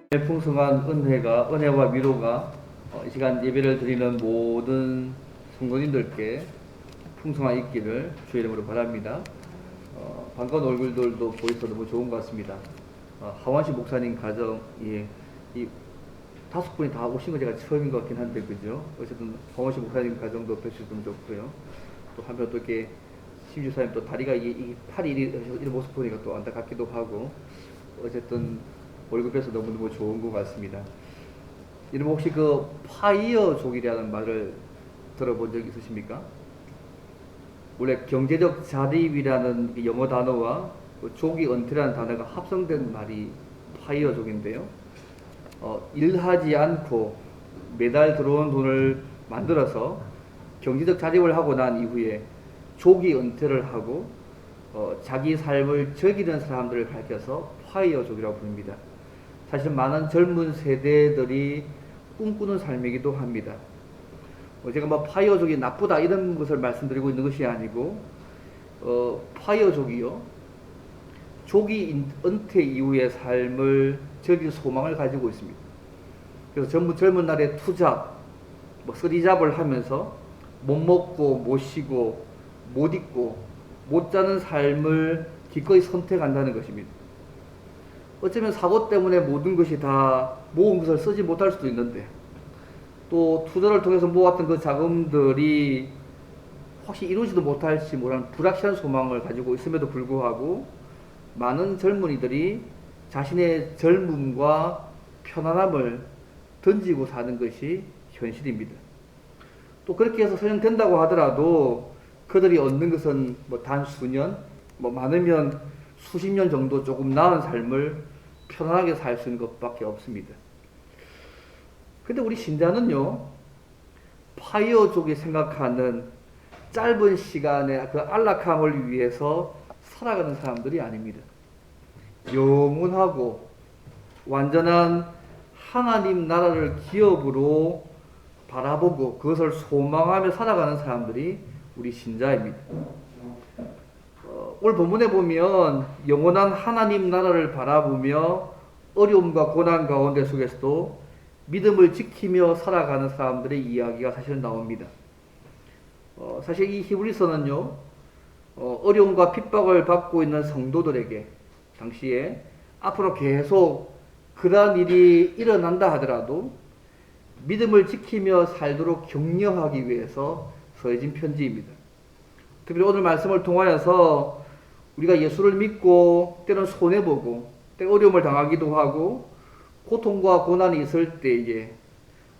풍성한 은혜와 위로가 이 시간 예배를 드리는 모든 성도님들께 풍성한 있기를 주의 이름으로 바랍니다. 반가운 얼굴들도 보이서 너무 좋은 것 같습니다. 하원식 목사님 가정, 이 5분이 다 오신 거 제가 처음인 것 같긴 한데, 그죠? 어쨌든 하원식 목사님 가정도 뵈주시면 좋고요. 또 한편 또 이렇게 심주사님 또 다리가 이 팔이 이런 모습 보니까 또 안타깝기도 하고, 어쨌든 얼굴 뵈서 너무너무 좋은 것 같습니다. 여러분 혹시 그 파이어족이라는 말을 들어본 적 있으십니까? 원래 경제적 자립이라는 영어 단어와 그 족이 은퇴라는 단어가 합성된 말이 파이어족인데요. 일하지 않고 매달 들어온 돈을 만들어서 경제적 자립을 하고 난 이후에 족이 은퇴를 하고 자기 삶을 즐기는 사람들을 가리켜서 파이어족이라고 부릅니다. 사실 많은 젊은 세대들이 꿈꾸는 삶이기도 합니다. 제가 뭐 파이어족이 나쁘다 이런 것을 말씀드리고 있는 것이 아니고, 파이어족이요, 족이 은퇴 이후의 삶을 즐길 소망을 가지고 있습니다. 그래서 전부 젊은 날에 투잡, 쓰리잡을 하면서 못 먹고 못 쉬고 못 입고 못 자는 삶을 기꺼이 선택한다는 것입니다. 어쩌면 사고 때문에 모든 것이 다 모은 것을 쓰지 못할 수도 있는데, 또 투자를 통해서 모았던 그 자금들이 혹시 이루지도 못할지 모르는 불확실한 소망을 가지고 있음에도 불구하고 많은 젊은이들이 자신의 젊음과 편안함을 던지고 사는 것이 현실입니다. 또 그렇게 해서 소용된다고 하더라도 그들이 얻는 것은 단 수년, 많으면 수십 년 정도 조금 나은 삶을 편안하게 살 수 있는 것밖에 없습니다. 근데 우리 신자는요, 파이어족이 생각하는 짧은 시간의 그 안락함을 위해서 살아가는 사람들이 아닙니다. 영원하고 완전한 하나님 나라를 기업으로 바라보고 그것을 소망하며 살아가는 사람들이 우리 신자입니다. 오늘 본문에 보면 영원한 하나님 나라를 바라보며 어려움과 고난 가운데 속에서도 믿음을 지키며 살아가는 사람들의 이야기가 사실 나옵니다. 사실 이 히브리서는요, 어려움과 핍박을 받고 있는 성도들에게 당시에 앞으로 계속 그러한 일이 일어난다 하더라도 믿음을 지키며 살도록 격려하기 위해서 써진 편지입니다. 특별히 오늘 말씀을 통하여서 우리가 예수를 믿고 때는 손해보고 때는 어려움을 당하기도 하고 고통과 고난이 있을 때에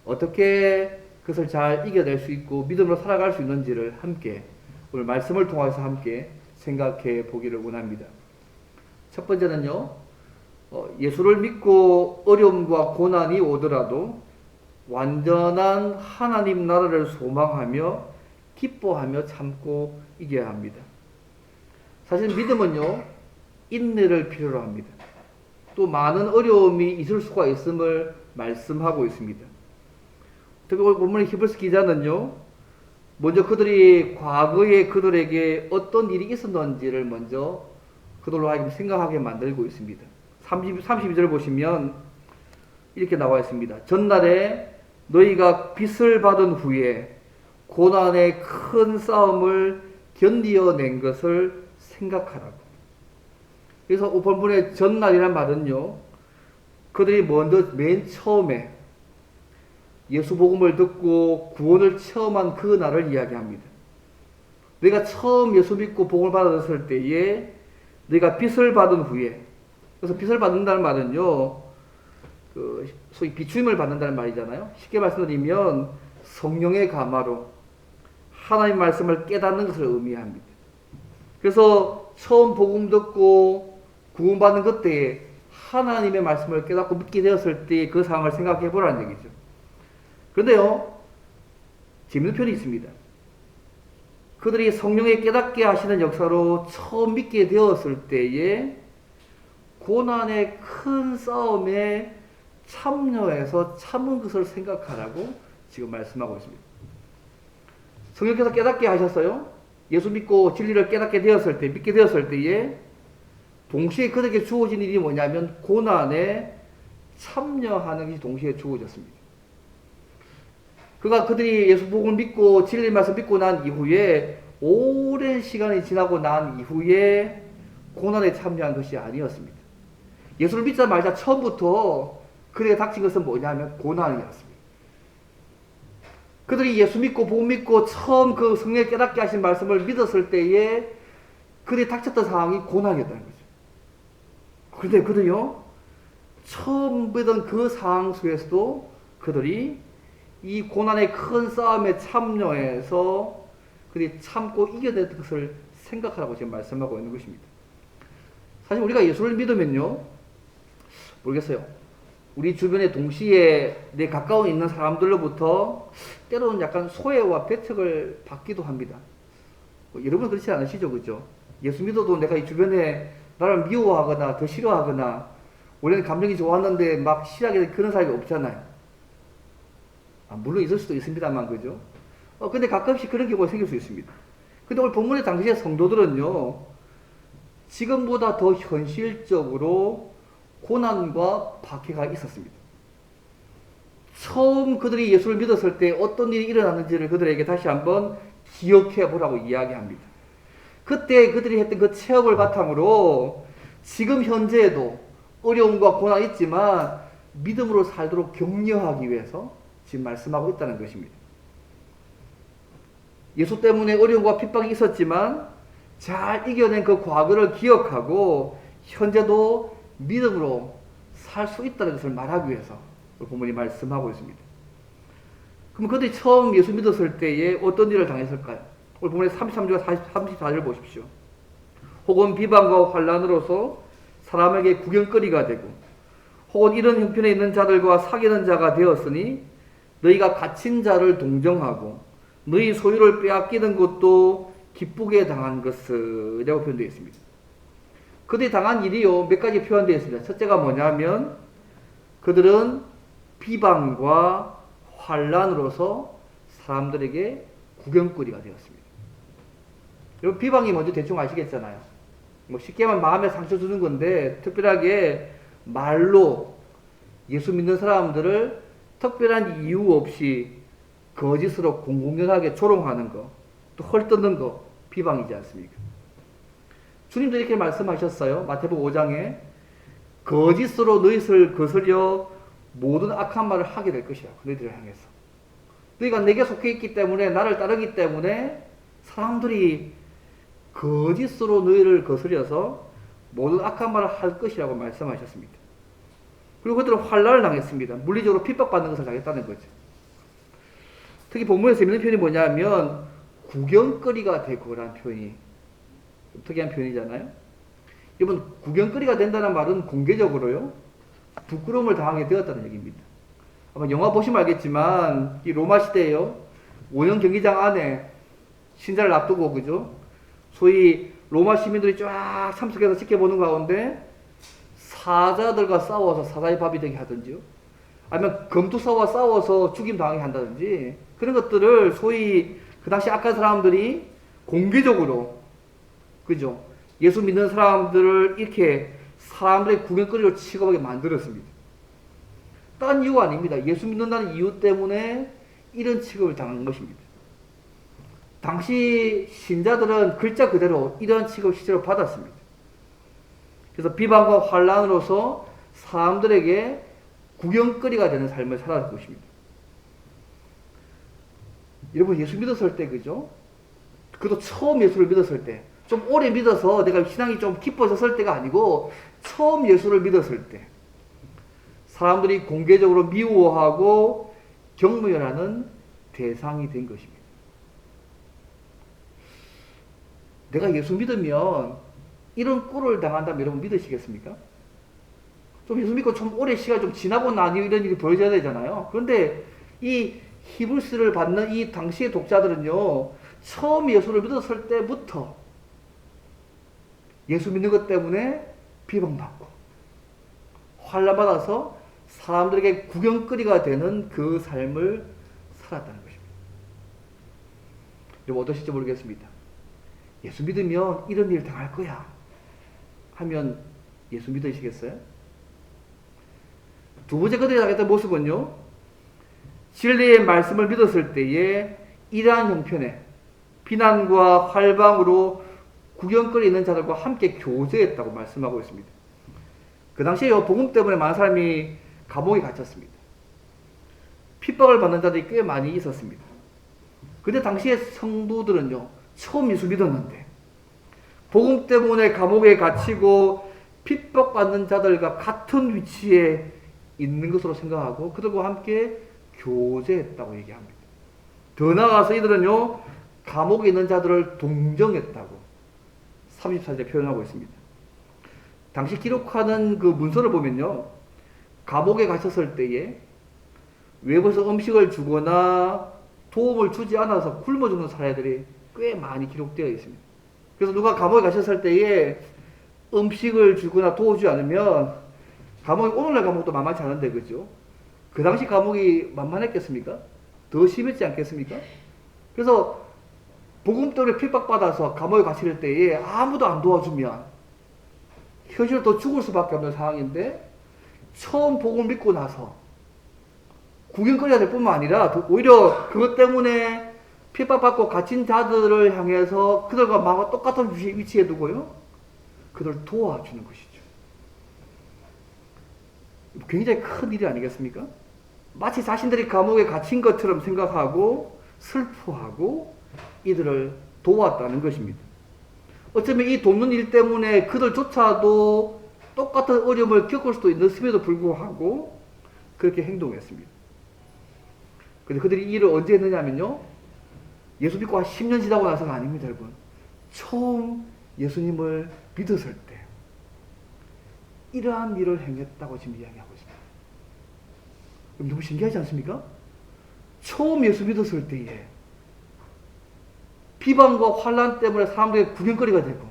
어떻게 그것을 잘 이겨낼 수 있고 믿음으로 살아갈 수 있는지를 함께 오늘 말씀을 통해서 함께 생각해 보기를 원합니다. 첫 번째는요, 예수를 믿고 어려움과 고난이 오더라도 완전한 하나님 나라를 소망하며 기뻐하며 참고 이겨야 합니다. 사실 믿음은요, 인내를 필요로 합니다. 또 많은 어려움이 있을 수가 있음을 말씀하고 있습니다. 특히 오늘 본문의 히브리서 기자는요, 먼저 그들이 과거에 그들에게 어떤 일이 있었는지를 먼저 그들로 하여금 생각하게 만들고 있습니다. 32절 보시면 이렇게 나와 있습니다. 전날에 너희가 빚을 받은 후에 고난의 큰 싸움을 견디어낸 것을 생각하라고. 그래서 본문의 전날이란 말은요, 그들이 먼저 맨 처음에 예수 복음을 듣고 구원을 체험한 그 날을 이야기합니다. 내가 처음 예수 믿고 복음을 받았을 때에 내가 빚을 받은 후에, 그래서 빚을 받는다는 말은요, 소위 비추임을 받는다는 말이잖아요. 쉽게 말씀드리면 성령의 감화로 하나님 말씀을 깨닫는 것을 의미합니다. 그래서 처음 복음 듣고 구원받는 그때에 하나님의 말씀을 깨닫고 믿게 되었을 때 그 상황을 생각해 보라는 얘기죠. 그런데요, 재밌는 편이 있습니다. 그들이 성령의 깨닫게 하시는 역사로 처음 믿게 되었을 때에 고난의 큰 싸움에 참여해서 참은 것을 생각하라고 지금 말씀하고 있습니다. 성령께서 깨닫게 하셨어요. 예수 믿고 진리를 깨닫게 되었을 때, 믿게 되었을 때에 동시에 그들에게 주어진 일이 뭐냐면 고난에 참여하는 것이 동시에 주어졌습니다. 그들이 예수 복음을 믿고 진리 말씀 믿고 난 이후에 오랜 시간이 지나고 난 이후에 고난에 참여한 것이 아니었습니다. 예수를 믿자마자 처음부터 그에게 닥친 것은 뭐냐면 고난이었습니다. 그들이 예수 믿고 복음 믿고 처음 그 성령에 깨닫게 하신 말씀을 믿었을 때에 그들이 닥쳤던 상황이 고난이었다는 거죠. 그런데 그들이요, 처음 보던 그 상황 속에서도 그들이 이 고난의 큰 싸움에 참여해서 그들이 참고 이겨냈던 것을 생각하라고 지금 말씀하고 있는 것입니다. 사실 우리가 예수를 믿으면요, 모르겠어요. 우리 주변에 동시에 내 가까운 있는 사람들로부터 때로는 약간 소외와 배척을 받기도 합니다. 여러분 그렇지 않으시죠? 그죠? 예수 믿어도 내가 이 주변에 나를 미워하거나 더 싫어하거나 원래는 감정이 좋았는데 막 싫어하게 된 그런 사람이 없잖아요. 물론 있을 수도 있습니다만, 그죠? 근데 가끔씩 그런 경우가 생길 수 있습니다. 근데 오늘 본문의 당시의 성도들은요, 지금보다 더 현실적으로 고난과 박해가 있었습니다. 처음 그들이 예수를 믿었을 때 어떤 일이 일어났는지를 그들에게 다시 한번 기억해 보라고 이야기합니다. 그때 그들이 했던 그 체험을 바탕으로 지금 현재에도 어려움과 고난이 있지만 믿음으로 살도록 격려하기 위해서 지금 말씀하고 있다는 것입니다. 예수 때문에 어려움과 핍박이 있었지만 잘 이겨낸 그 과거를 기억하고 현재도 믿음으로 살 수 있다는 것을 말하기 위해서 본문이 말씀하고 있습니다. 그럼 그들이 처음 예수 믿었을 때에 어떤 일을 당했을까요? 오늘 본문의 33절과 34절을 보십시오. 혹은 비방과 환난으로서 사람에게 구경거리가 되고 혹은 이런 형편에 있는 자들과 사귀는 자가 되었으니 너희가 갇힌 자를 동정하고 너희 소유를 빼앗기는 것도 기쁘게 당한 것이라고 표현되어 있습니다. 그들이 당한 일이요, 몇 가지 표현되어 있습니다. 첫째가 뭐냐면 그들은 비방과 환난으로서 사람들에게 구경거리가 되었습니다. 여러분, 비방이 뭔지 대충 아시겠잖아요. 쉽게 말하면 마음에 상처 주는 건데, 특별하게 말로 예수 믿는 사람들을 특별한 이유 없이 거짓으로 공공연하게 조롱하는 거, 또 헐뜯는 거, 비방이지 않습니까? 주님도 이렇게 말씀하셨어요. 마태복음 5장에 거짓으로 너희를 거스려 모든 악한 말을 하게 될 것이야. 너희들을 향해서. 너희가 내게 속해 있기 때문에, 나를 따르기 때문에 사람들이 거짓으로 너희를 거스려서 모든 악한 말을 할 것이라고 말씀하셨습니다. 그리고 그들은 환난을 당했습니다. 물리적으로 핍박받는 것을 당했다는 거죠. 특히 본문에서 재밌는 표현이 뭐냐면 구경거리가 되고라는 표현이 특이한 표현이잖아요. 여러분, 구경거리가 된다는 말은 공개적으로요, 부끄러움을 당하게 되었다는 얘기입니다. 아마 영화 보시면 알겠지만 이 로마 시대에요, 원형 경기장 안에 신자를 앞두고, 그죠? 소위 로마 시민들이 쫙 참석해서 지켜보는 가운데 사자들과 싸워서 사자의 밥이 되게 하든지요, 아니면 검투사와 싸워서 죽임 당하게 한다든지, 그런 것들을 소위 그 당시 악한 사람들이 공개적으로, 그죠? 예수 믿는 사람들을 이렇게 사람들의 구경거리로 취급하게 만들었습니다. 딴 이유가 아닙니다. 예수 믿는다는 이유 때문에 이런 취급을 당한 것입니다. 당시 신자들은 글자 그대로 이러한 취급을 실제로 받았습니다. 그래서 비방과 환난으로서 사람들에게 구경거리가 되는 삶을 살아갈 것입니다. 여러분, 예수 믿었을 때, 그죠? 그도 처음 예수를 믿었을 때, 좀 오래 믿어서 내가 신앙이 좀 깊어졌을 때가 아니고 처음 예수를 믿었을 때 사람들이 공개적으로 미워하고 경멸하는 대상이 된 것입니다. 내가 예수 믿으면 이런 꼴을 당한다면 여러분 믿으시겠습니까? 좀 예수 믿고 좀 오래 시간 좀 지나고 나니 이런 일이 벌어져야 되잖아요. 그런데 이 히브리스를 받는 이 당시의 독자들은요, 처음 예수를 믿었을 때부터 예수 믿는 것 때문에 비방받고 환난받아서 사람들에게 구경거리가 되는 그 삶을 살았다는 것입니다. 여러분, 어떠실지 모르겠습니다. 예수 믿으면 이런 일 당할 거야 하면 예수 믿으시겠어요? 두 번째 그들이 당했던 모습은요, 진리의 말씀을 믿었을 때에 이러한 형편에 비난과 활방으로 구경거리 있는 자들과 함께 교제했다고 말씀하고 있습니다. 그 당시에 복음 때문에 많은 사람이 감옥에 갇혔습니다. 핍박을 받는 자들이 꽤 많이 있었습니다. 근데 당시에 성도들은요, 처음 예수 믿었는데 복음 때문에 감옥에 갇히고 핍박받는 자들과 같은 위치에 있는 것으로 생각하고 그들과 함께 교제했다고 얘기합니다. 더 나아가서 이들은요, 감옥에 있는 자들을 동정했다고 34절에 표현하고 있습니다. 당시 기록하는 그 문서를 보면요, 감옥에 갇혔을 때에 외부에서 음식을 주거나 도움을 주지 않아서 굶어 죽는 사례들이 꽤 많이 기록되어 있습니다. 그래서 누가 감옥에 갇혔을 때에 음식을 주거나 도와주지 않으면 오늘날 감옥도 만만치 않은데, 그죠? 그 당시 감옥이 만만했겠습니까? 더 심했지 않겠습니까? 그래서 복음 때문에 핍박받아서 감옥에 갇힐 때에 아무도 안 도와주면 현실로 더 죽을 수밖에 없는 상황인데, 처음 복음 믿고 나서 구경거려야 될 뿐만 아니라 오히려 그것 때문에 핍박받고 갇힌 자들을 향해서 그들과 마음과 똑같은 위치에 두고요, 그들을 도와주는 것이죠. 굉장히 큰 일이 아니겠습니까? 마치 자신들이 감옥에 갇힌 것처럼 생각하고 슬퍼하고 이들을 도왔다는 것입니다. 어쩌면 이 돕는 일 때문에 그들조차도 똑같은 어려움을 겪을 수도 있음에도 불구하고 그렇게 행동했습니다. 근데 그들이 이 일을 언제 했느냐면요, 예수 믿고 한 10년 지나고 나서가 아닙니다, 여러분. 처음 예수님을 믿었을 때 이러한 일을 행했다고 지금 이야기하고 있습니다. 너무 신기하지 않습니까? 처음 예수 믿었을 때에 비방과 환난 때문에 사람들이 구경거리가 되고,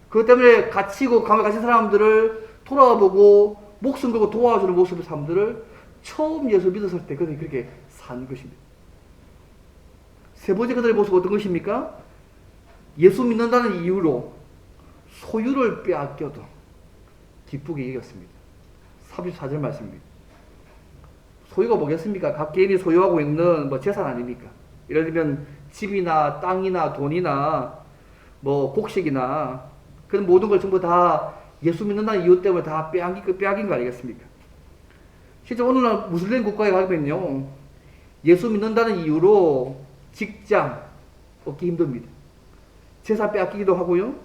그것 때문에 갇히고 감옥에 갇힌 사람들을 돌아보고 목숨 걸고 도와주는 모습의 사람들을 처음 예수 믿었을 때 그들이 그렇게 산 것입니다. 세 번째 그들의 모습은 어떤 것입니까? 예수 믿는다는 이유로 소유를 빼앗겨도 기쁘게 여겼습니다. 34절 말씀입니다. 소유가 뭐겠습니까? 각 개인이 소유하고 있는 재산 아닙니까? 예를 들면 집이나 땅이나 돈이나 곡식이나 그런 모든 걸 전부 다 예수 믿는다는 이유 때문에 다 빼앗긴 거 아니겠습니까? 실제 오늘날 무슬림 국가에 가면요, 예수 믿는다는 이유로 직장 얻기 힘듭니다. 재산 빼앗기기도 하고요,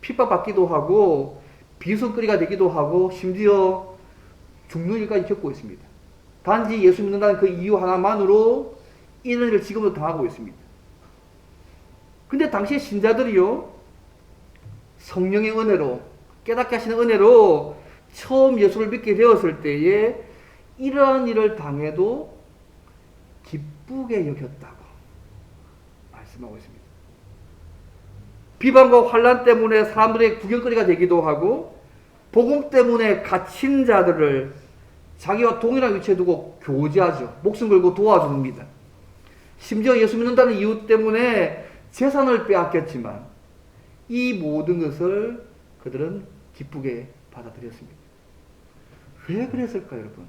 핍박받기도 하고, 비웃음거리가 되기도 하고, 심지어 죽는 일까지 겪고 있습니다. 단지 예수 믿는다는 그 이유 하나만으로 이런 일을 지금도 당하고 있습니다. 근데 당시의 신자들이요, 성령의 은혜로, 깨닫게 하시는 은혜로 처음 예수를 믿게 되었을 때에 이러한 일을 당해도 기쁘게 여겼다고 말씀하고 있습니다. 비방과 환난 때문에 사람들의 구경거리가 되기도 하고, 복음 때문에 갇힌 자들을 자기와 동일한 위치에 두고 교제하죠. 목숨 걸고 도와줍니다. 심지어 예수 믿는다는 이유 때문에 재산을 빼앗겼지만 이 모든 것을 그들은 기쁘게 받아들였습니다. 왜 그랬을까요, 여러분?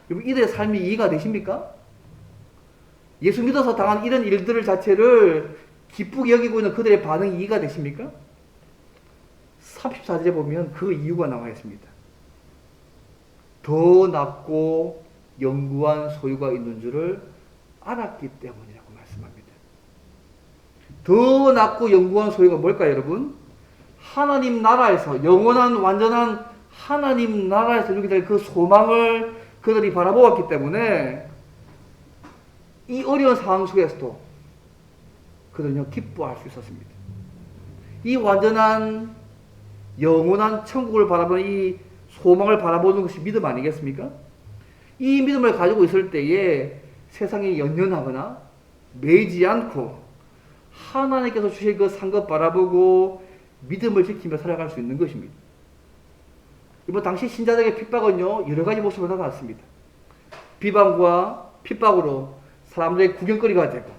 여러분, 이들의 삶이 이해가 되십니까? 예수 믿어서 당한 이런 일들 자체를 기쁘게 여기고 있는 그들의 반응이 이해가 되십니까? 34절에 보면 그 이유가 나와 있습니다. 더 낫고 영구한 소유가 있는 줄을 알았기 때문이라고 말씀합니다. 더 낫고 영구한 소유가 뭘까요, 여러분? 하나님 나라에서, 영원한 완전한 하나님 나라에서 이루게 될 그 소망을 그들이 바라보았기 때문에 이 어려운 상황 속에서도 그들은요, 기뻐할 수 있었습니다. 이 완전한 영원한 천국을 바라보는 이 소망을 바라보는 것이 믿음 아니겠습니까? 이 믿음을 가지고 있을 때에 세상에 연연하거나 매이지 않고 하나님께서 주실 그 산 것 바라보고 믿음을 지키며 살아갈 수 있는 것입니다. 이번 당시 신자들에게 핍박은요, 여러 가지 모습으로 나타났습니다. 비방과 핍박으로 사람들의 구경거리가 되고,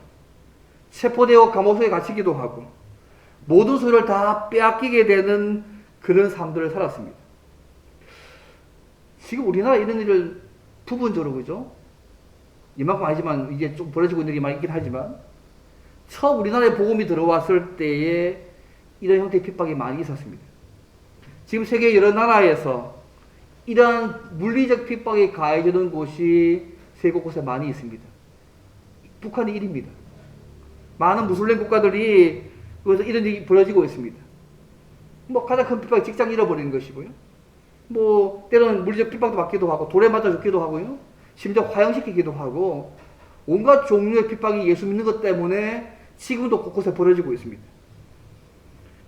체포되어 감옥에 갇히기도 하고, 모든 소유를 다 빼앗기게 되는 그런 삶들을 살았습니다. 지금 우리나라 이런 일을 부분적으로 그죠? 이만큼 아니지만 이제 좀 벌어지고 있는 게 많이 있긴 하지만 처음 우리나라에 복음이 들어왔을 때에 이런 형태의 핍박이 많이 있었습니다. 지금 세계 여러 나라에서 이러한 물리적 핍박이 가해지는 곳이 세계 곳곳에 많이 있습니다. 북한이 1위입니다. 많은 무슬림 국가들이 그래서 이런 일이 벌어지고 있습니다. 뭐 가장 큰 핍박이 직장 잃어버리는 것이고요. 뭐 때로는 물리적 핍박도 받기도 하고 돌에 맞아 죽기도 하고요. 심지어 화형시키기도 하고 온갖 종류의 핍박이 예수 믿는 것 때문에 지금도 곳곳에 벌어지고 있습니다.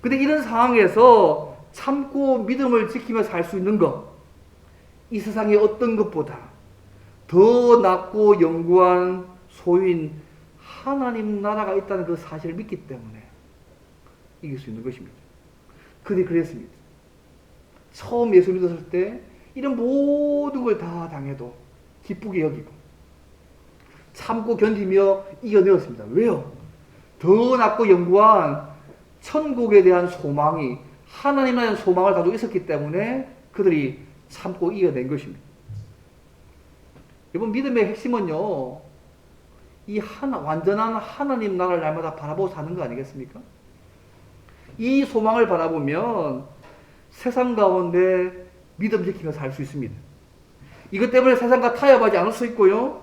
근데 이런 상황에서 참고 믿음을 지키며 살 수 있는 것, 이 세상의 어떤 것보다 더 낮고 영구한 소유인 하나님 나라가 있다는 그 사실을 믿기 때문에 이길 수 있는 것입니다. 그들이 그랬습니다. 처음 예수 믿었을 때 이런 모든 걸 다 당해도 기쁘게 여기고 참고 견디며 이겨내었습니다. 왜요? 더 낮고 영구한 천국에 대한 소망이 하나님에 대한 소망을 가지고 있었기 때문에 그들이 참고 이겨낸 것입니다. 여러분 믿음의 핵심은요, 이 완전한 하나님 나라를 날마다 바라보고 사는 거 아니겠습니까? 이 소망을 바라보면 세상 가운데 믿음 지키며 살 수 있습니다. 이것 때문에 세상과 타협하지 않을 수 있고요,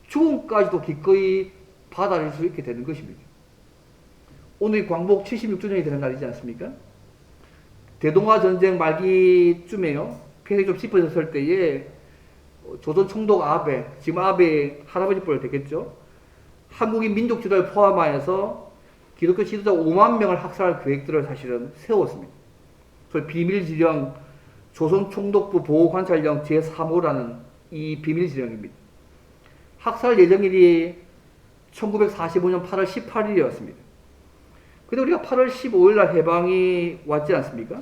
죽음까지도 기꺼이 받아들일 수 있게 되는 것입니다. 오늘이 광복 76주년이 되는 날이지 않습니까? 대동아 전쟁 말기쯤에요, 폐색이 좀 짚어졌을 때에 조선 총독 아베, 지금 아베 할아버지 뻘 되겠죠? 한국인 민족 지도를 포함하여서 기독교 지도자 5만 명을 학살할 계획들을 사실은 세웠습니다. 그래서 비밀지령 조선 총독부 보호관찰령 제3호라는 이 비밀지령입니다. 학살 예정일이 1945년 8월 18일이었습니다. 근데 우리가 8월 15일 날 해방이 왔지 않습니까?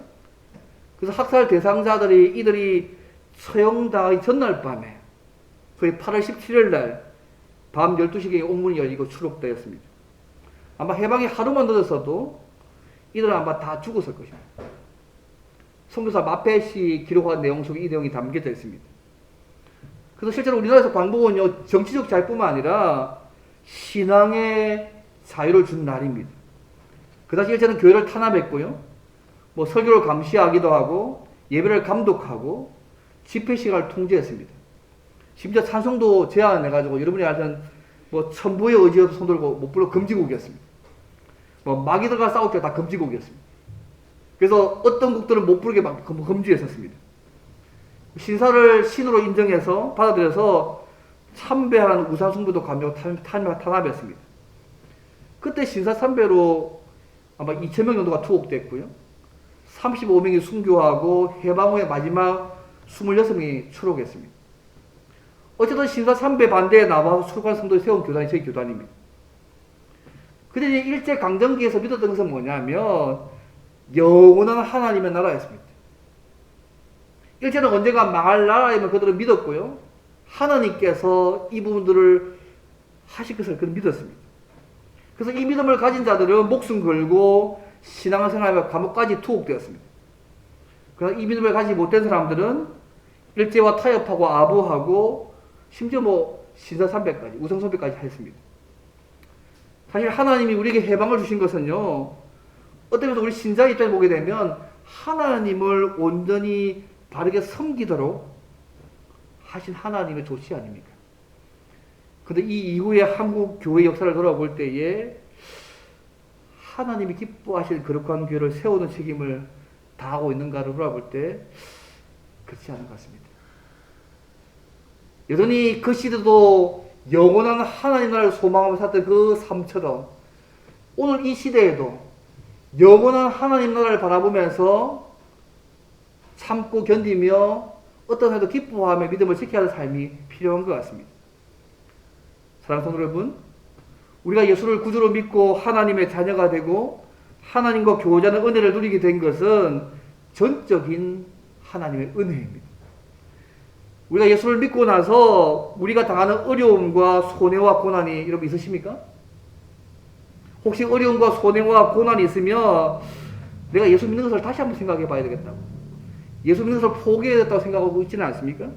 그래서 학살 대상자들이 이들이 처형당하기 전날 밤에, 거의 8월 17일 날 밤 12시경에 옥문이 열리고 추록되었습니다. 아마 해방이 하루만 늦었어도 이들은 아마 다 죽었을 것입니다. 선교사 마페시 기록한 내용 속에 이 내용이 담겨져 있습니다. 그래서 실제로 우리나라에서 광복은요, 정치적 자유뿐만 아니라 신앙의 자유를 준 날입니다. 그 당시 일제는 교회를 탄압했고요, 뭐 설교를 감시하기도 하고 예배를 감독하고 집회 시간을 통제했습니다. 심지어 찬송도 제한해가지고 여러분이 아는 뭐 천부의 의지여도 손들고 못 불러 금지곡이었습니다. 뭐 마귀들과 싸울 때 다 금지곡이었습니다. 그래서 어떤 곡들은 못 부르게 막 금지했었습니다. 신사를 신으로 인정해서 받아들여서 참배하는 우상숭배도 감하고 탄압했습니다. 그때 신사 참배로 아마 2,000명 정도가 투옥됐고요, 35명이 순교하고 해방 후에 마지막 26명이 추록했습니다. 어쨌든 신사 참배 반대에 나와서 출간 성도를 세운 교단이 저희 교단입니다. 근데 이제 일제 강점기에서 믿었던 것은 뭐냐면 영원한 하나님의 나라였습니다. 일제는 언젠가 망할 나라임을 그들은 믿었고요, 하나님께서 이 부분들을 하실 것을 그들은 믿었습니다. 그래서 이 믿음을 가진 자들은 목숨 걸고 신앙생활과 감옥까지 투옥되었습니다. 그러나 이 믿음을 가지지 못된 사람들은 일제와 타협하고 아부하고 심지어 뭐 신사참배까지, 우상숭배까지 했습니다. 사실 하나님이 우리에게 해방을 주신 것은요, 어떤 면에서 우리 신자의 입장에 보게 되면 하나님을 온전히 바르게 섬기도록 하신 하나님의 조치 아닙니까? 그런데 이 이후에 한국 교회 역사를 돌아볼 때에 하나님이 기뻐하실 거룩한 교회를 세우는 책임을 다하고 있는가를 돌아볼 때 그렇지 않은 것 같습니다. 여전히 그 시대도 영원한 하나님 나라를 소망하며 살던 그 삶처럼 오늘 이 시대에도 영원한 하나님 나라를 바라보면서 참고 견디며 어떤 사람도 기뻐하며 믿음을 지켜야 할 삶이 필요한 것 같습니다. 사랑하는 성도 여러분, 우리가 예수를 구주로 믿고 하나님의 자녀가 되고 하나님과 교제하는 은혜를 누리게 된 것은 전적인 하나님의 은혜입니다. 우리가 예수를 믿고 나서 우리가 당하는 어려움과 손해와 고난이 여러분 있으십니까? 혹시 어려움과 손해와 고난이 있으면 내가 예수 믿는 것을 다시 한번 생각해 봐야 되겠다고, 예수 믿는 것을 포기해야 됐다고 생각하고 있지는 않습니까?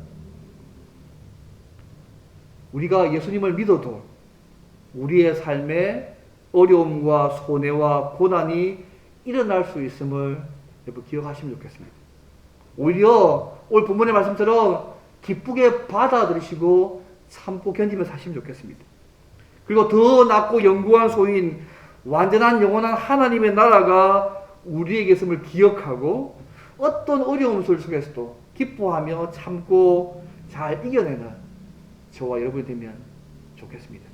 우리가 예수님을 믿어도 우리의 삶에 어려움과 손해와 고난이 일어날 수 있음을 여러분 기억하시면 좋겠습니다. 오히려 오늘 본문의 말씀처럼 기쁘게 받아들이시고 참고 견디며 사시면 좋겠습니다. 그리고 더 낫고 영구한 소유인 완전한 영원한 하나님의 나라가 우리에게 있음을 기억하고 어떤 어려움 속에서도 기뻐하며 참고 잘 이겨내는 저와 여러분이 되면 좋겠습니다.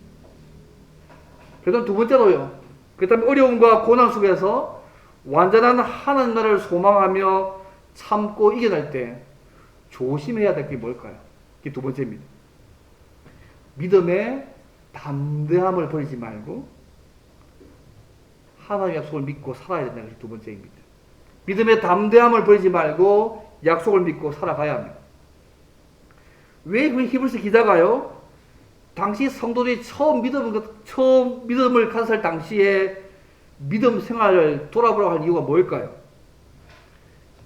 그다음 두 번째로요. 그다음에 어려움과 고난 속에서 완전한 하나님 나라를 소망하며 참고 이겨낼 때 조심해야 될 게 뭘까요? 이게 두 번째입니다. 믿음의 담대함을 버리지 말고 하나님의 약속을 믿고 살아야 된다는 것이 두 번째입니다. 믿음의 담대함을 버리지 말고 약속을 믿고 살아가야 합니다. 왜 그 히브리서 기자가요? 당시 성도들이 처음 믿음을 가졌을 당시에 믿음 생활을 돌아보라고 할 이유가 뭘까요?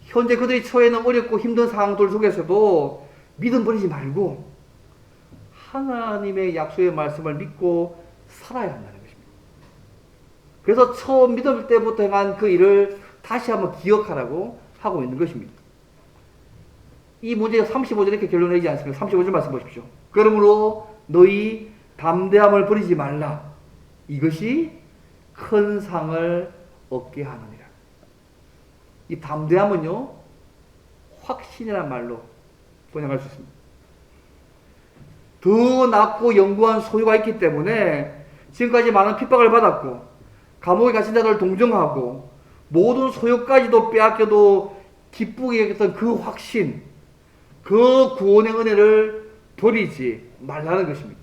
현재 그들이 처해있는 어렵고 힘든 상황들 속에서도 믿음 버리지 말고 하나님의 약속의 말씀을 믿고 살아야 한다는 것입니다. 그래서 처음 믿을 때부터 행한 그 일을 다시 한번 기억하라고 하고 있는 것입니다. 이 문제가 35절 이렇게 결론을 내지 않습니까? 35절 말씀 보십시오. 그러므로 너희 담대함을 버리지 말라. 이것이 큰 상을 얻게 하느니라. 이 담대함은요, 확신이란 말로 번역할 수 있습니다. 더 낫고 영구한 소유가 있기 때문에 지금까지 많은 핍박을 받았고 감옥에 갇힌 자들을 동정하고 모든 소유까지도 빼앗겨도 기쁘게 여겼던 그 확신, 그 구원의 은혜를 버리지 말라는 것입니다.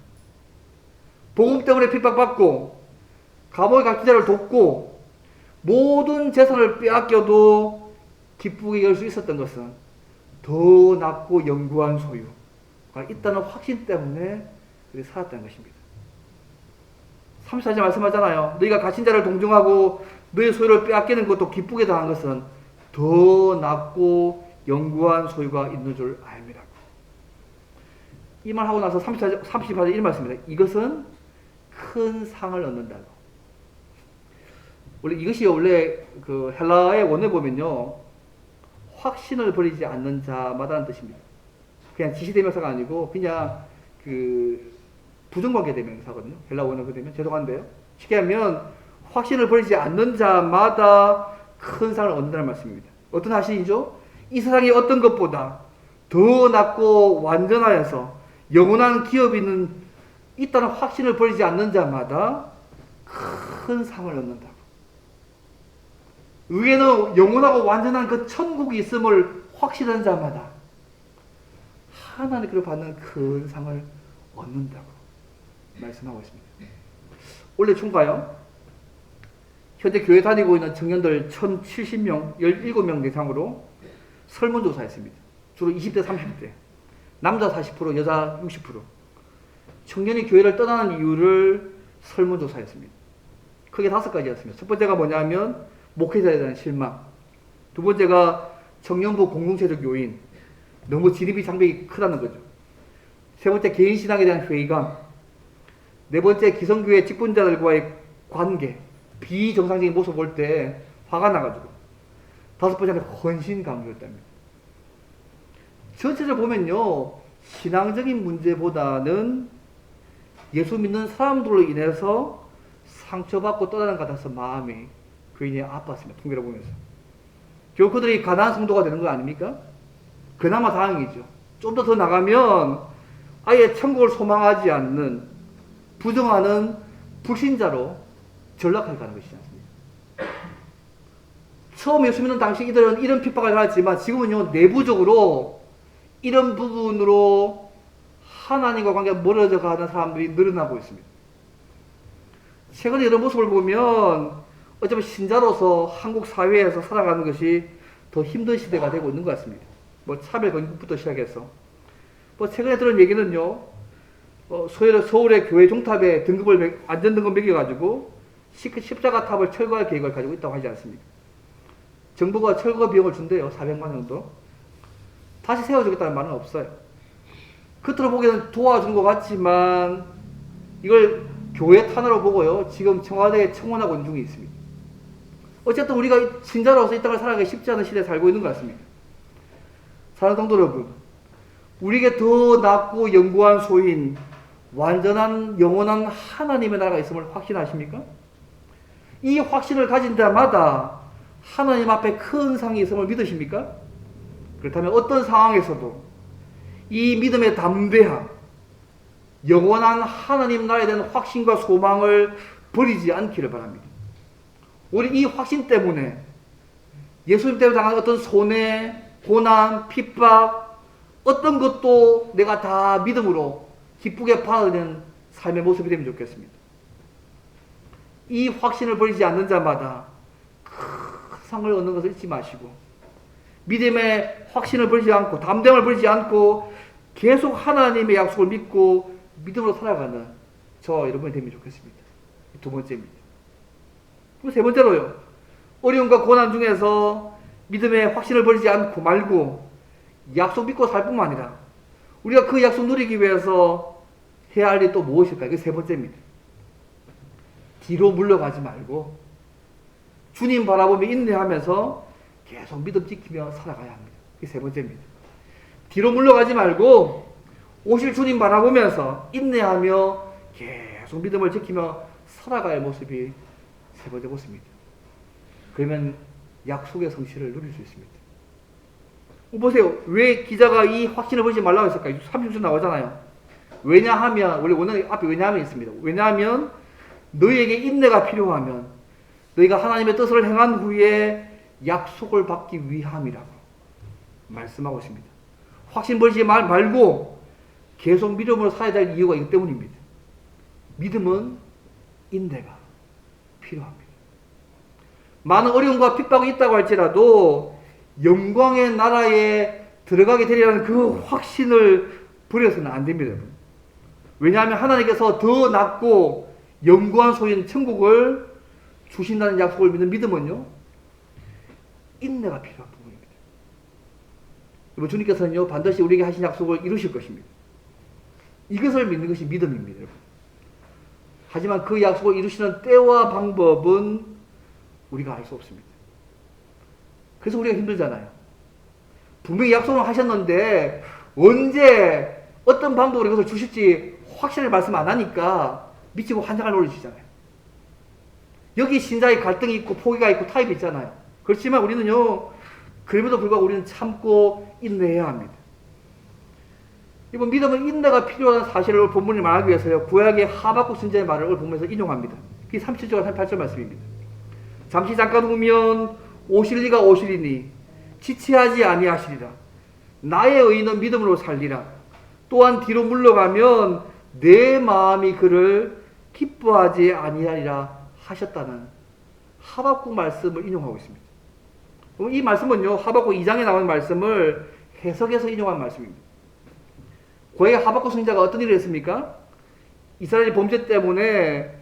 복음 때문에 핍박받고 감옥에 갇힌 자를 돕고 모든 재산을 빼앗겨도 기쁘게 열 수 있었던 것은 더 낫고 영구한 소유가 있다는 확신 때문에 그렇게 살았다는 것입니다. 34절 말씀하잖아요. 너희가 갇힌 자를 동정하고 너희 소유를 빼앗기는 것도 기쁘게 당한 것은 더 낫고 영구한 소유가 있는 줄 알미라. 이 말 하고 나서 34절 이 말씀입니다. 이것은 큰 상을 얻는다고. 원래 이것이 원래 그 헬라의 원에 보면요, 확신을 버리지 않는 자마다는 뜻입니다. 그냥 지시대명사가 아니고 그냥 그 부정관계 대명사거든요. 헬라 원어로 되면 죄송한데요. 쉽게 하면 확신을 버리지 않는 자마다 큰 상을 얻는다는 말씀입니다. 어떤 확신이죠? 이 세상의 어떤 것보다 더 낫고 완전하여서 영원한 기업이 있다는 확신을 버리지 않는 자마다 큰 상을 얻는다고. 의에는 영원하고 완전한 그 천국이 있음을 확신한 자마다 하나님께로 받는 큰 상을 얻는다고 말씀하고 있습니다. 원래 총가요? 현재 교회 다니고 있는 청년들 1070명, 17명 대상으로 설문조사했습니다. 주로 20대, 30대. 남자 40%, 여자 60%. 청년이 교회를 떠나는 이유를 설문조사했습니다. 크게 5가지였습니다. 첫 번째가 뭐냐면 목회자에 대한 실망. 두 번째가 청년부 공동체적 요인. 너무 진입이 장벽이 크다는 거죠. 세 번째 개인신앙에 대한 회의감. 네 번째 기성교회 직분자들과의 관계. 비정상적인 모습 볼 때 화가 나가지고. 다섯 번째는 헌신 강조였답니다. 전체적으로 보면요, 신앙적인 문제보다는 예수 믿는 사람들로 인해서 상처받고 떠나는 것 같아서 마음이 굉장히 아팠습니다. 통계를 보면서. 결국 그들이 가난한 성도가 되는 거 아닙니까? 그나마 다행이죠. 좀 더 나가면 아예 천국을 소망하지 않는 부정하는 불신자로 전락할 가는 것이지 않습니까? 처음 예수 믿는 당시 이들은 이런 핍박을 받았지만 지금은요, 내부적으로 이런 부분으로 하나님과 관계가 멀어져 가는 사람들이 늘어나고 있습니다. 최근에 이런 모습을 보면 어쩌면 신자로서 한국 사회에서 살아가는 것이 더 힘든 시대가 되고 있는 것 같습니다. 뭐 차별 건국부터 시작해서 뭐 최근에 들은 얘기는요, 서울의 교회 종탑에 등급을 안전등급 매겨가지고 십자가 탑을 철거할 계획을 가지고 있다고 하지 않습니까? 정부가 철거 비용을 준대요. 400만 정도. 다시 세워주겠다는 말은 없어요. 겉으로 보기에는 도와준 것 같지만 이걸 교회 탄으로 보고요. 지금 청와대에 청원하고 있는 중에 있습니다. 어쨌든 우리가 신자로서 이 땅을 살아가기 쉽지 않은 시대에 살고 있는 것 같습니다. 사랑하는 성도 여러분, 우리에게 더 낫고 영구한 소인 완전한 영원한 하나님의 나라가 있음을 확신하십니까? 이 확신을 가진 자마다 하나님 앞에 큰 상이 있음을 믿으십니까? 그렇다면 어떤 상황에서도 이 믿음의 담대함, 영원한 하나님 나라에 대한 확신과 소망을 버리지 않기를 바랍니다. 우리 이 확신 때문에 예수님 때문에 당한 어떤 손해, 고난, 핍박, 어떤 것도 내가 다 믿음으로 기쁘게 받아들이는 삶의 모습이 되면 좋겠습니다. 이 확신을 버리지 않는 자마다 큰 상을 얻는 것을 잊지 마시고 믿음의 확신을 버리지 않고 담대함을 버리지 않고 계속 하나님의 약속을 믿고 믿음으로 살아가는 저와 여러분이 되면 좋겠습니다. 두 번째입니다. 그리고 세 번째로요. 어려움과 고난 중에서 믿음의 확신을 버리지 않고 말고 약속 믿고 살 뿐만 아니라 우리가 그 약속 누리기 위해서 해야 할 일이 또 무엇일까요? 이게 세 번째입니다. 뒤로 물러가지 말고 주님 바라보며 인내하면서 계속 믿음 지키며 살아가야 합니다. 이게 세 번째입니다. 뒤로 물러가지 말고 오실 주님 바라보면서 인내하며 계속 믿음을 지키며 살아가야 할 모습이 세 번째 모습입니다. 그러면 약속의 성취를 누릴 수 있습니다. 보세요. 왜 기자가 이 확신을 버리지 말라고 했을까요? 30절 나오잖아요. 왜냐하면, 원래 원어는 앞에 왜냐하면 있습니다. 왜냐하면 너희에게 인내가 필요하면 너희가 하나님의 뜻을 행한 후에 약속을 받기 위함이라고 말씀하고 있습니다. 확신 버리지 말고 계속 믿음으로 살아야 될 이유가 있기 때문입니다. 믿음은 인내가 필요합니다. 많은 어려움과 핍박이 있다고 할지라도 영광의 나라에 들어가게 되리라는 그 확신을 버려서는 안 됩니다. 여러분. 왜냐하면 하나님께서 더 낫고 영광한 소인 천국을 주신다는 약속을 믿는 믿음은요, 인내가 필요한 부분입니다. 여러분, 주님께서는요, 반드시 우리에게 하신 약속을 이루실 것입니다. 이것을 믿는 것이 믿음입니다. 여러분. 하지만 그 약속을 이루시는 때와 방법은 우리가 알 수 없습니다. 그래서 우리가 힘들잖아요. 분명히 약속을 하셨는데 언제 어떤 방법으로 이것을 주실지 확실하게 말씀 안 하니까 미치고 환장을 올리시잖아요. 여기 신자의 갈등이 있고 포기가 있고 타협이 있잖아요. 그렇지만 우리는요, 그럼에도 불구하고 우리는 참고 인내해야 합니다. 이번 믿음은 인내가 필요한 사실을 본문이 말하기 위해서요, 구약의 하박국 선지자의 말을 오늘 본문에서 인용합니다. 그게 37절과 38절 말씀입니다. 잠시 잠깐 후면 오실 리가 오시리니 지체하지 아니하시리라. 나의 의인은 믿음으로 살리라. 또한 뒤로 물러가면 내 마음이 그를 기뻐하지 아니하리라 하셨다는 하박국 말씀을 인용하고 있습니다. 이 말씀은요, 하박국 2장에 나오는 말씀을 해석해서 인용한 말씀입니다. 고의 하박국 선지자가 어떤 일을 했습니까? 이스라엘의 범죄 때문에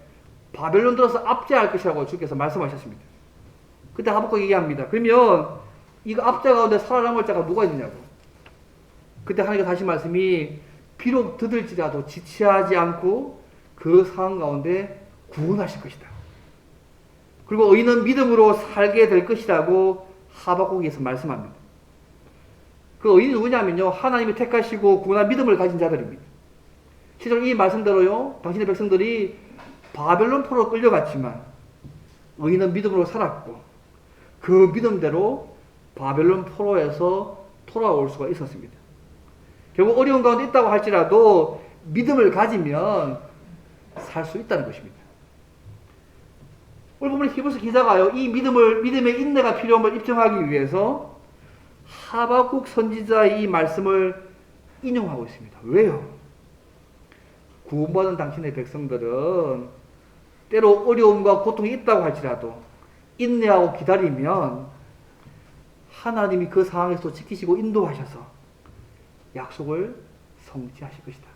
바벨론 들어서 압제할 것이라고 주께서 말씀하셨습니다. 그때 하박국 얘기합니다. 그러면 이거 압제 가운데 살아남을 자가 누가 있느냐고. 그때 하나님께서 하신 말씀이 비록 드들지라도 지체하지 않고 그 상황 가운데 구원하실 것이다. 그리고 의인은 믿음으로 살게 될 것이라고 하박국에서 말씀합니다. 그 의인이 누구냐면요, 하나님이 택하시고 구원한 믿음을 가진 자들입니다. 실제로 이 말씀대로요, 당신의 백성들이 바벨론 포로로 끌려갔지만 의인은 믿음으로 살았고 그 믿음대로 바벨론 포로에서 돌아올 수가 있었습니다. 결국 어려운 가운데 있다고 할지라도 믿음을 가지면 살 수 있다는 것입니다. 오늘 보면 히브리서 기자가요, 이 믿음의 인내가 필요함을 입증하기 위해서 하박국 선지자의 이 말씀을 인용하고 있습니다. 왜요? 구원받은 당신의 백성들은 때로 어려움과 고통이 있다고 할지라도 인내하고 기다리면 하나님이 그 상황에서 지키시고 인도하셔서 약속을 성취하실 것이다.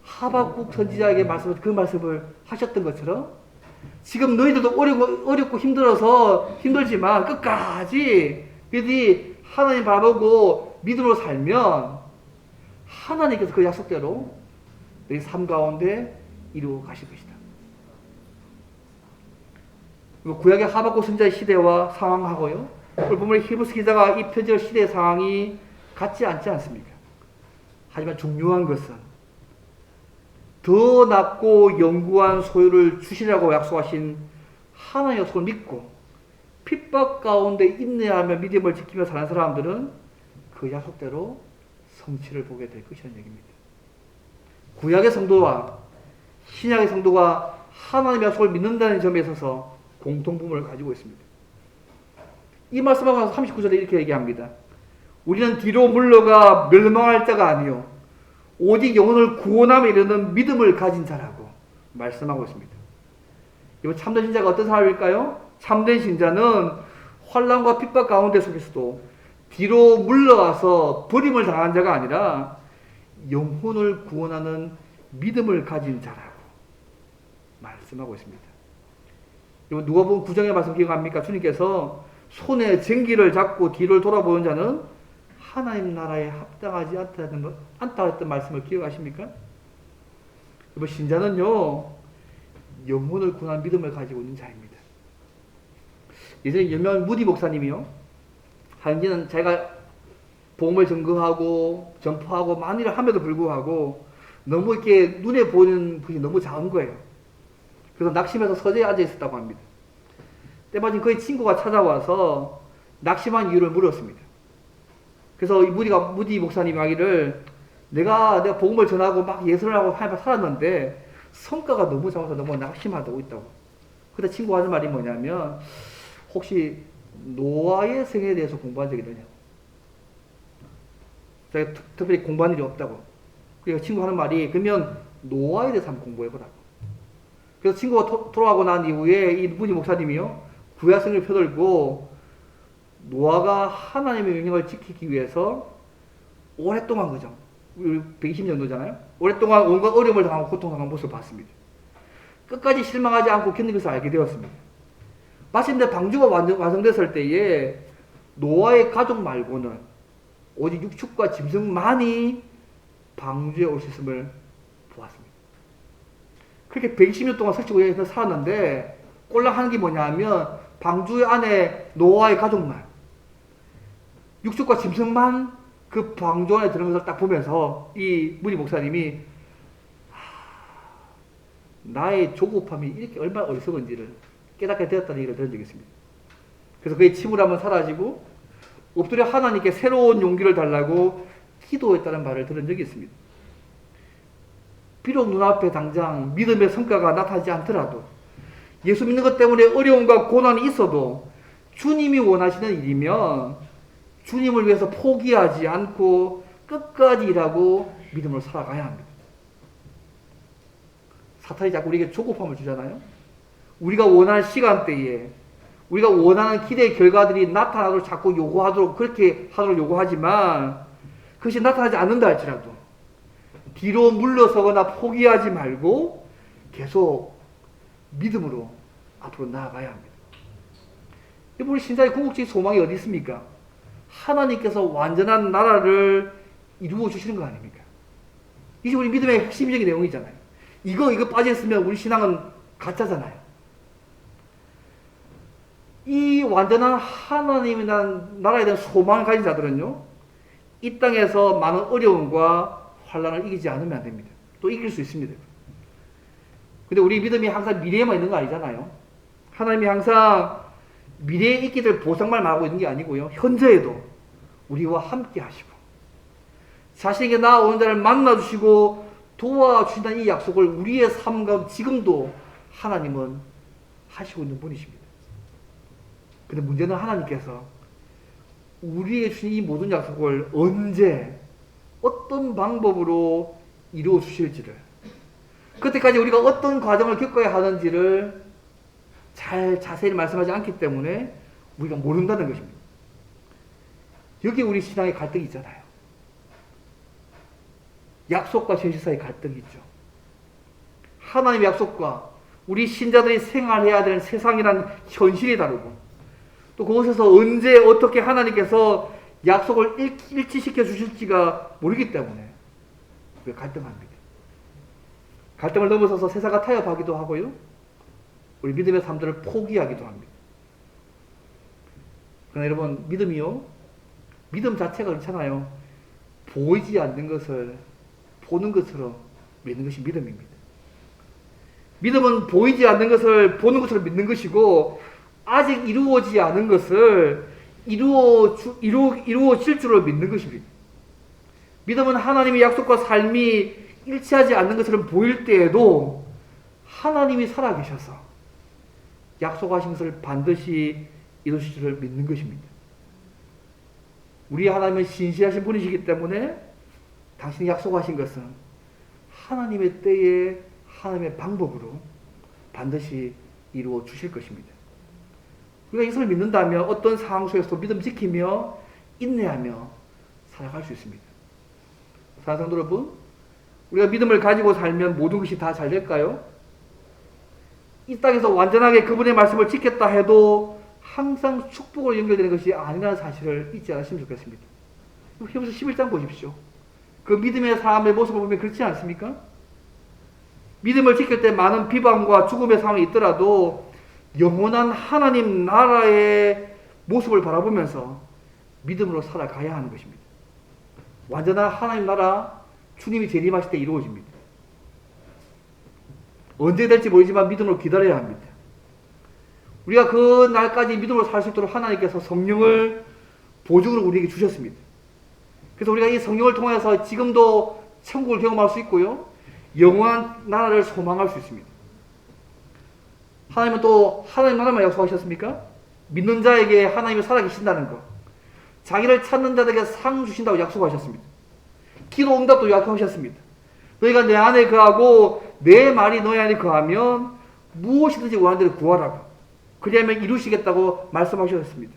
하박국 선지자에게 그 말씀을 하셨던 것처럼 지금 너희들도 어렵고 힘들어서 힘들지만 끝까지 그들이 하나님 바라보고 믿음으로 살면 하나님께서 그 약속대로 내 삶 가운데 이루어 가실 것이다. 구약의 하박국 선지자의 시대와 상황하고요, 오늘 보면 히브리서 기자가 이 표지의 시대의 상황이 같지 않지 않습니까? 하지만 중요한 것은 더 낫고 영구한 소유를 주시라고 약속하신 하나님의 약속을 믿고 핍박 가운데 인내하며 믿음을 지키며 사는 사람들은 그 약속대로 성취를 보게 될 것이라는 얘기입니다. 구약의 성도와 신약의 성도가 하나님의 약속을 믿는다는 점에 있어서 공통점을 가지고 있습니다. 이 말씀하고 39절에 이렇게 얘기합니다. 우리는 뒤로 물러가 멸망할 자가 아니요 오직 영혼을 구원함에 이르는 믿음을 가진 자라고 말씀하고 있습니다. 이번 참된 신자가 어떤 사람일까요? 참된 신자는 환난과 핍박 가운데 속에서도 뒤로 물러와서 버림을 당한 자가 아니라 영혼을 구원하는 믿음을 가진 자라고 말씀하고 있습니다. 누가복음 9장의 말씀 기억합니까? 주님께서 손에 쟁기를 잡고 뒤를 돌아보는 자는 하나님 나라에 합당하지 않다 했던 말씀을 기억하십니까? 신자는요, 영혼을 구원한 믿음을 가지고 있는 자입니다. 예전에 유명한 무디 목사님이요, 한지는 자기가 복음을 증거하고 전파하고 많은 일을 함에도 불구하고 너무 이렇게 눈에 보이는 것이 너무 작은 거예요. 그래서 낙심해서 서재에 앉아 있었다고 합니다. 때마침 그의 친구가 찾아와서 낙심한 이유를 물었습니다. 그래서 이 무디 목사님이 하기를 내가 복음을 전하고 막 예술을 하고 하나님 살았는데 성과가 너무 작아서 너무 낙심하다고 있다고. 그때 친구가 하는 말이 뭐냐면 혹시 노아의 생에 대해서 공부한 적이 있느냐고. 자기가 특별히 공부한 일이 없다고. 그러니까 친구가 하는 말이 그러면 노아에 대해서 한번 공부해보라고. 그래서 친구가 돌아가고 난 이후에 이 무디 목사님이요, 구약성을 펴들고 노아가 하나님의 명령을 지키기 위해서 오랫동안, 그죠? 120년 정도잖아요. 오랫동안 온갖 어려움을 당하고 고통당한 모습을 봤습니다. 끝까지 실망하지 않고 견딘 것을 알게 되었습니다. 마침내 방주가 완성됐을 때에 노아의 가족 말고는 오직 육축과 짐승만이 방주에 올 수 있음을 보았습니다. 그렇게 120년 동안 설치고에서 살았는데 꼴랑하는 게 뭐냐면 방주 안에 노아의 가족만, 육축과 짐승만 그 방주 안에 들어간 것을 딱 보면서 이 무디 목사님이 나의 조급함이 이렇게 얼마나 어리석은지를 깨닫게 되었다는 얘기를 들은 적이 있습니다. 그래서 그의 침울함은 사라지고 엎드려 하나님께 새로운 용기를 달라고 기도했다는 말을 들은 적이 있습니다. 비록 눈앞에 당장 믿음의 성과가 나타나지 않더라도 예수 믿는 것 때문에 어려움과 고난이 있어도 주님이 원하시는 일이면 주님을 위해서 포기하지 않고 끝까지 일하고 믿음으로 살아가야 합니다. 사탄이 자꾸 우리에게 조급함을 주잖아요. 우리가 원하는 시간대에 우리가 원하는 기대의 결과들이 나타나도록 자꾸 요구하도록 그렇게 하도록 요구하지만 그것이 나타나지 않는다 할지라도 뒤로 물러서거나 포기하지 말고 계속 믿음으로 앞으로 나아가야 합니다. 우리 신자의 궁극적인 소망이 어디 있습니까? 하나님께서 완전한 나라를 이루어 주시는 거 아닙니까? 이게 우리 믿음의 핵심적인 내용이잖아요. 이거 빠져있으면 우리 신앙은 가짜잖아요. 이 완전한 하나님의 나라에 대한 소망을 가진 자들은요, 이 땅에서 많은 어려움과 환난을 이기지 않으면 안 됩니다. 또 이길 수 있습니다. 근데 우리 믿음이 항상 미래에만 있는 거 아니잖아요. 하나님이 항상 미래에 있게 될 보상만 말하고 있는 게 아니고요, 현재에도 우리와 함께 하시고 자신에게 나아오는 자를 만나주시고 도와주신다는 이 약속을 우리의 삶 가운데 지금도 하나님은 하시고 있는 분이십니다. 근데 문제는 하나님께서 우리에게 주신 이 모든 약속을 언제 어떤 방법으로 이루어 주실지를, 그때까지 우리가 어떤 과정을 겪어야 하는지를 잘 자세히 말씀하지 않기 때문에 우리가 모른다는 것입니다. 여기 우리 신앙의 갈등이 있잖아요. 약속과 현실 사이의 갈등이 있죠. 하나님의 약속과 우리 신자들이 생활해야 되는 세상이라는 현실이 다르고, 또 그곳에서 언제 어떻게 하나님께서 약속을 일치시켜 주실지가 모르기 때문에 우리가 갈등합니다. 갈등을 넘어서서 세상과 타협하기도 하고요. 우리 믿음의 삶들을 포기하기도 합니다. 그러나 여러분, 믿음이요, 믿음 자체가 그렇잖아요. 보이지 않는 것을 보는 것처럼 믿는 것이 믿음입니다. 믿음은 보이지 않는 것을 보는 것처럼 믿는 것이고, 아직 이루어지지 않은 것을 이루어질 줄을 믿는 것입니다. 믿음은 하나님의 약속과 삶이 일치하지 않는 것처럼 보일 때에도 하나님이 살아계셔서 약속하신 것을 반드시 이루실 줄을 믿는 것입니다. 우리 하나님은 신실하신 분이시기 때문에 당신이 약속하신 것은 하나님의 때에 하나님의 방법으로 반드시 이루어 주실 것입니다. 우리가 이것을 믿는다면 어떤 상황 속에서도 믿음 지키며 인내하며 살아갈 수 있습니다. 사랑하는 성도 여러분, 우리가 믿음을 가지고 살면 모든 것이 다 잘 될까요? 이 땅에서 완전하게 그분의 말씀을 지켰다 해도 항상 축복으로 연결되는 것이 아니라는 사실을 잊지 않으시면 좋겠습니다. 히브리서 11장 보십시오. 그 믿음의 사람의 모습을 보면 그렇지 않습니까? 믿음을 지킬 때 많은 비방과 죽음의 상황이 있더라도 영원한 하나님 나라의 모습을 바라보면서 믿음으로 살아가야 하는 것입니다. 완전한 하나님 나라, 주님이 재림하실 때 이루어집니다. 언제 될지 모르지만 믿음으로 기다려야 합니다. 우리가 그 날까지 믿음으로 살 수 있도록 하나님께서 성령을 보증으로 우리에게 주셨습니다. 그래서 우리가 이 성령을 통해서 지금도 천국을 경험할 수 있고요, 영원한 나라를 소망할 수 있습니다. 하나님은 또 하나님 나라만 약속하셨습니까? 믿는 자에게 하나님이 살아계신다는 것, 자기를 찾는 자들에게 상 주신다고 약속하셨습니다. 기도 응답도 약속하셨습니다. 너희가 내 안에 거하고 내 말이 너희 안에 거하면 무엇이든지 원하는 대로 구하라고, 그리하면 이루시겠다고 말씀하셨습니다.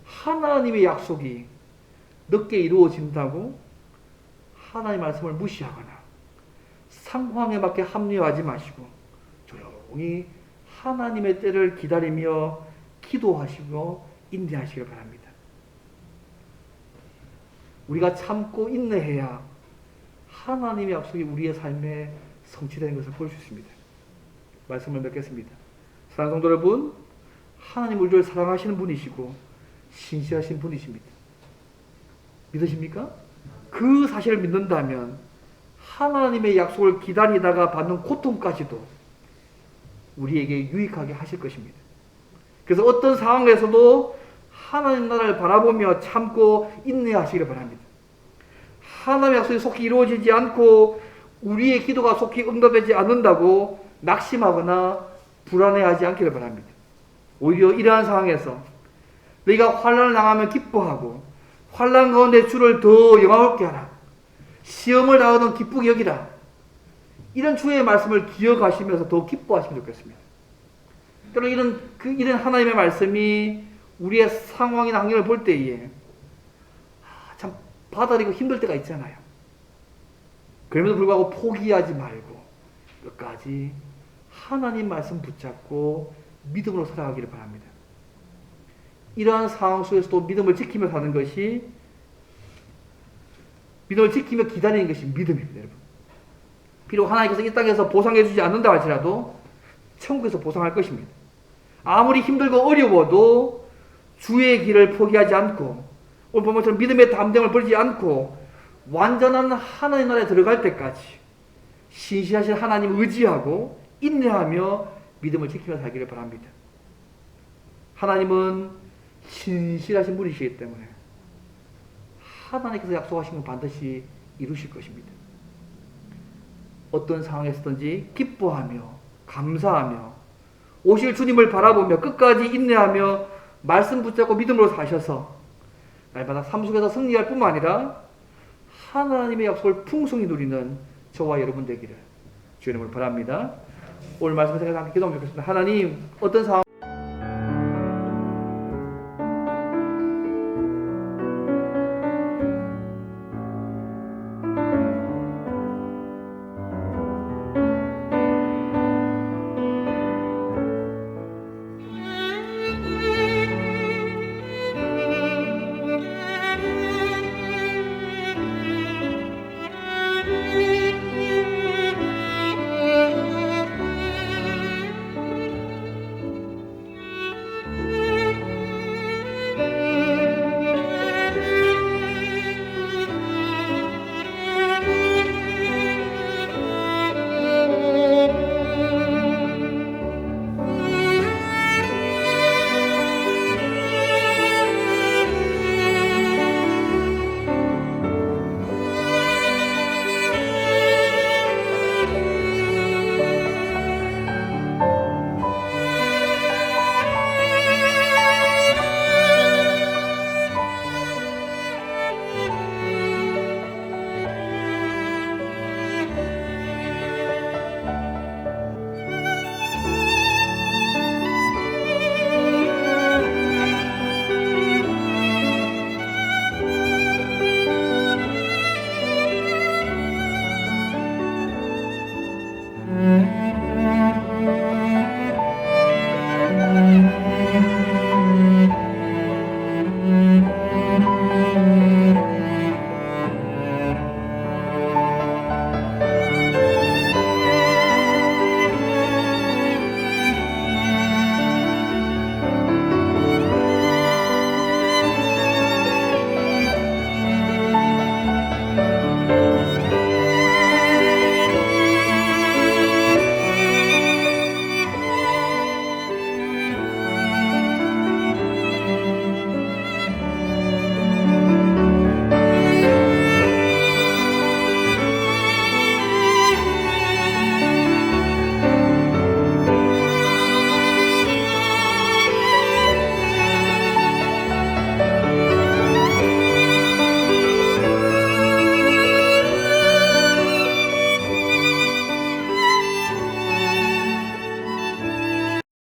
하나님의 약속이 늦게 이루어진다고 하나님의 말씀을 무시하거나 상황에 맞게 합리화하지 마시고 조용히 하나님의 때를 기다리며 기도하시고 인내하시길 바랍니다. 우리가 참고 인내해야 하나님의 약속이 우리의 삶에 성취되는 것을 볼 수 있습니다. 말씀을 맺겠습니다. 사랑하는 성도 여러분, 하나님 우리를 사랑하시는 분이시고 신실하신 분이십니다. 믿으십니까? 그 사실을 믿는다면 하나님의 약속을 기다리다가 받는 고통까지도 우리에게 유익하게 하실 것입니다. 그래서 어떤 상황에서도 하나님 나라를 바라보며 참고 인내하시기를 바랍니다. 하나님의 약속이 속히 이루어지지 않고 우리의 기도가 속히 응답되지 않는다고 낙심하거나 불안해하지 않기를 바랍니다. 오히려 이러한 상황에서 너희가 환난을 당하면 기뻐하고 환난 가운데 주를 더 영화롭게 하라. 시험을 당하든 기쁘게 여기라. 이런 주의 말씀을 기억하시면서 더 기뻐하시면 좋겠습니다. 때로 이런 하나님의 말씀이 우리의 상황이나 환경을 볼 때에 참 받아들이고 힘들 때가 있잖아요. 그럼에도 불구하고 포기하지 말고 끝까지 하나님 말씀 붙잡고 믿음으로 살아가기를 바랍니다. 이러한 상황 속에서도 믿음을 지키며 사는 것이, 믿음을 지키며 기다리는 것이 믿음입니다, 여러분. 비록 하나님께서 이 땅에서 보상해 주지 않는다 할지라도 천국에서 보상할 것입니다. 아무리 힘들고 어려워도 주의 길을 포기하지 않고 오늘 본 것처럼 믿음의 담대함을 버리지 않고 완전한 하나님 나라에 들어갈 때까지 신실하신 하나님을 의지하고 인내하며 믿음을 지키며 살기를 바랍니다. 하나님은 신실하신 분이시기 때문에 하나님께서 약속하신 건 반드시 이루실 것입니다. 어떤 상황에서든지 기뻐하며 감사하며 오실 주님을 바라보며 끝까지 인내하며 말씀 붙잡고 믿음으로 사셔서 날마다 삶 속에서 승리할 뿐만 아니라 하나님의 약속을 풍성히 누리는 저와 여러분 되기를 주의 이름으로 바랍니다. 오늘 말씀을 생각해 함께 기도하면 좋겠습니다. 하나님, 어떤 상황